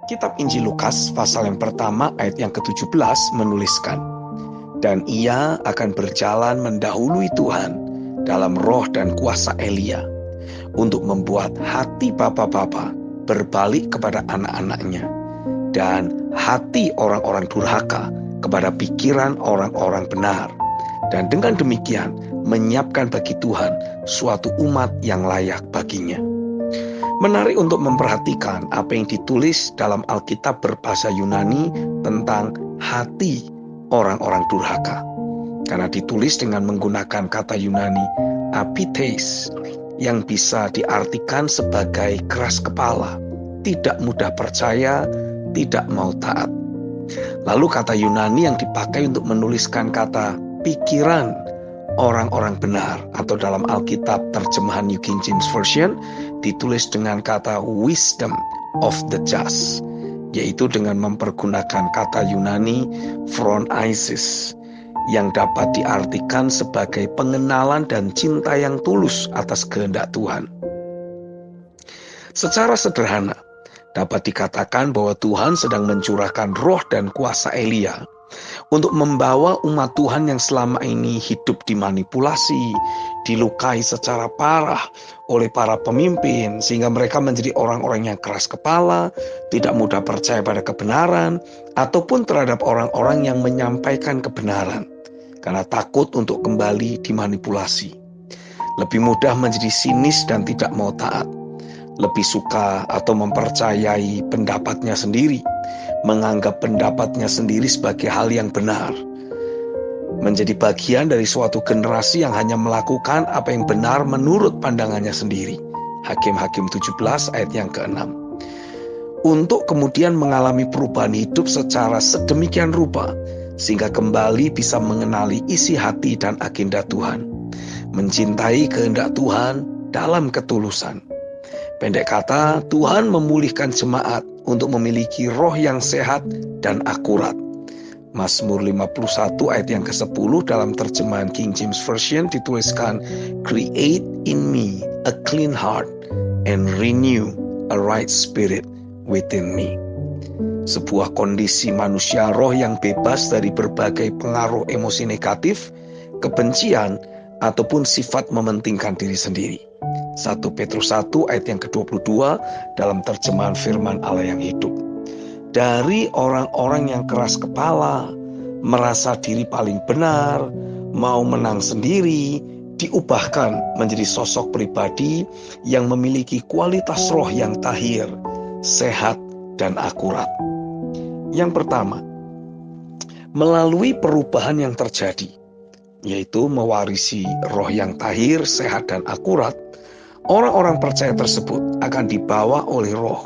Kitab Injil Lukas pasal yang pertama ayat yang ke-17 menuliskan, "Dan ia akan berjalan mendahului Tuhan dalam roh dan kuasa Elia, untuk membuat hati bapa-bapa berbalik kepada anak-anaknya, dan hati orang-orang durhaka kepada pikiran orang-orang benar, dan dengan demikian menyiapkan bagi Tuhan suatu umat yang layak baginya." Menarik untuk memperhatikan apa yang ditulis dalam Alkitab berbahasa Yunani tentang hati orang-orang durhaka. Karena ditulis dengan menggunakan kata Yunani apitheis, yang bisa diartikan sebagai keras kepala, tidak mudah percaya, tidak mau taat. Lalu kata Yunani yang dipakai untuk menuliskan kata pikiran orang-orang benar, atau dalam Alkitab terjemahan New King James Version ditulis dengan kata wisdom of the just, yaitu dengan mempergunakan kata Yunani phronesis, yang dapat diartikan sebagai pengenalan dan cinta yang tulus atas kehendak Tuhan. Secara sederhana, dapat dikatakan bahwa Tuhan sedang mencurahkan roh dan kuasa Elia untuk membawa umat Tuhan yang selama ini hidup dimanipulasi, dilukai secara parah oleh para pemimpin, sehingga mereka menjadi orang-orang yang keras kepala, tidak mudah percaya pada kebenaran, ataupun terhadap orang-orang yang menyampaikan kebenaran, karena takut untuk kembali dimanipulasi. Lebih mudah menjadi sinis dan tidak mau taat, lebih suka atau mempercayai pendapatnya sendiri, menganggap pendapatnya sendiri sebagai hal yang benar, menjadi bagian dari suatu generasi yang hanya melakukan apa yang benar menurut pandangannya sendiri. Hakim-Hakim 17 ayat yang ke-6. Untuk kemudian mengalami perubahan hidup secara sedemikian rupa, sehingga kembali bisa mengenali isi hati dan agenda Tuhan, mencintai kehendak Tuhan dalam ketulusan. Pendek kata, Tuhan memulihkan jemaat untuk memiliki roh yang sehat dan akurat. Mazmur 51 ayat yang ke-10 dalam terjemahan King James Version dituliskan, "Create in me a clean heart and renew a right spirit within me." Sebuah kondisi manusia roh yang bebas dari berbagai pengaruh emosi negatif, kebencian, ataupun sifat mementingkan diri sendiri. 1 Petrus 1 ayat yang ke-22 dalam terjemahan firman Allah yang hidup. Dari orang-orang yang keras kepala, merasa diri paling benar, mau menang sendiri, diubahkan menjadi sosok pribadi yang memiliki kualitas roh yang tahir, sehat, dan akurat. Yang pertama, melalui perubahan yang terjadi, yaitu mewarisi roh yang tahir, sehat, dan akurat, orang-orang percaya tersebut akan dibawa oleh roh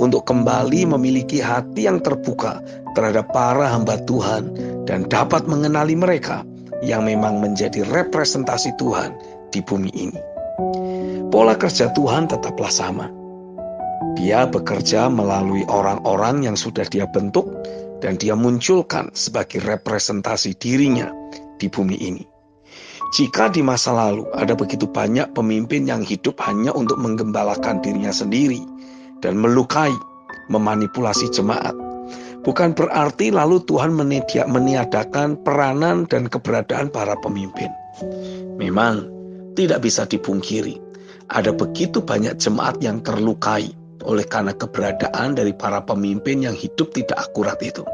untuk kembali memiliki hati yang terbuka terhadap para hamba Tuhan dan dapat mengenali mereka yang memang menjadi representasi Tuhan di bumi ini. Pola kerja Tuhan tetaplah sama. Dia bekerja melalui orang-orang yang sudah Dia bentuk dan Dia munculkan sebagai representasi dirinya di bumi ini. Jika di masa lalu ada begitu banyak pemimpin yang hidup hanya untuk menggembalakan dirinya sendiri dan melukai, memanipulasi jemaat, bukan berarti lalu Tuhan meniadakan peranan dan keberadaan para pemimpin. Memang tidak bisa dipungkiri, ada begitu banyak jemaat yang terlukai oleh karena keberadaan dari para pemimpin yang hidup tidak akurat itu.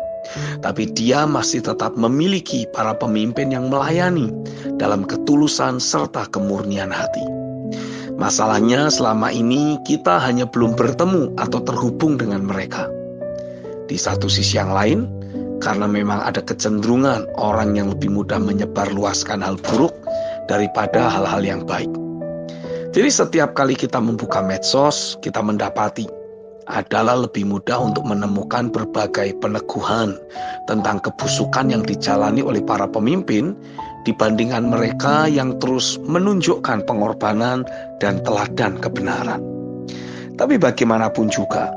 Tapi Dia masih tetap memiliki para pemimpin yang melayani dalam ketulusan serta kemurnian hati. Masalahnya selama ini kita hanya belum bertemu atau terhubung dengan mereka. Di satu sisi yang lain, karena memang ada kecenderungan orang yang lebih mudah menyebarluaskan hal buruk daripada hal-hal yang baik. Jadi setiap kali kita membuka medsos, kita mendapati adalah lebih mudah untuk menemukan berbagai peneguhan tentang kebusukan yang dijalani oleh para pemimpin dibandingkan mereka yang terus menunjukkan pengorbanan dan teladan kebenaran. Tapi bagaimanapun juga,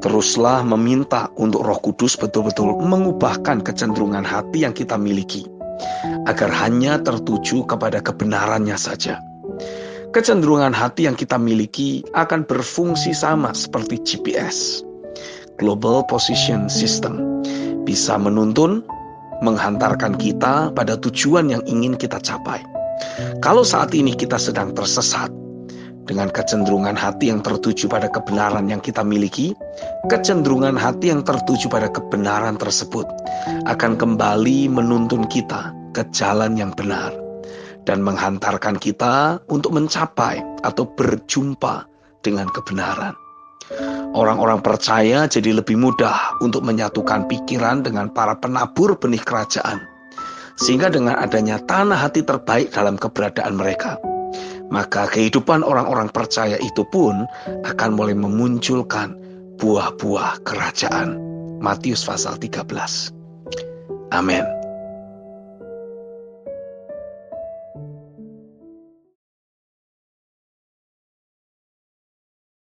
teruslah meminta untuk Roh Kudus betul-betul mengubahkan kecenderungan hati yang kita miliki, agar hanya tertuju kepada kebenarannya saja. Kecenderungan hati yang kita miliki akan berfungsi sama seperti GPS. global position system, bisa menuntun, menghantarkan kita pada tujuan yang ingin kita capai. Kalau saat ini kita sedang tersesat, dengan kecenderungan hati yang tertuju pada kebenaran yang kita miliki, kecenderungan hati yang tertuju pada kebenaran tersebut akan kembali menuntun kita ke jalan yang benar dan menghantarkan kita untuk mencapai atau berjumpa dengan kebenaran. Orang-orang percaya jadi lebih mudah untuk menyatukan pikiran dengan para penabur benih kerajaan, sehingga dengan adanya tanah hati terbaik dalam keberadaan mereka, maka kehidupan orang-orang percaya itu pun akan mulai memunculkan buah-buah kerajaan. Matius pasal 13. Amin.